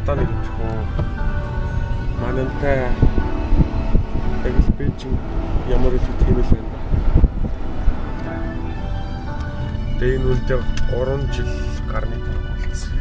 одоо нэг юм манантай яг Бээжин ямар их тийм л байна. Тэгээ энэ үнэтэй 3 жил гарны болсон.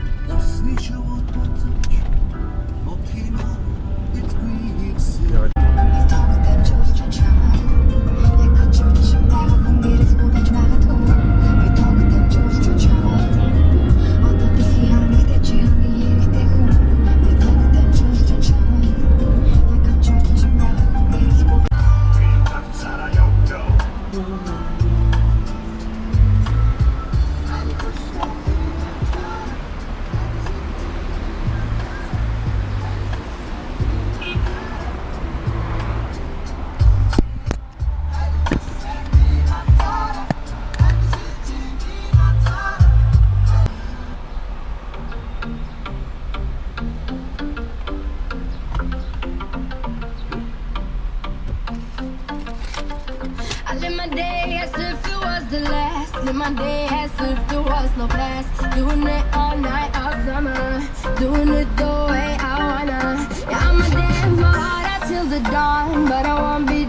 Live my day as if it was the last. Live my day as if there was no past. Doing it all night, all summer. Doing it the way I wanna. Yeah, I'ma dance my heart out till the dawn, but I won't be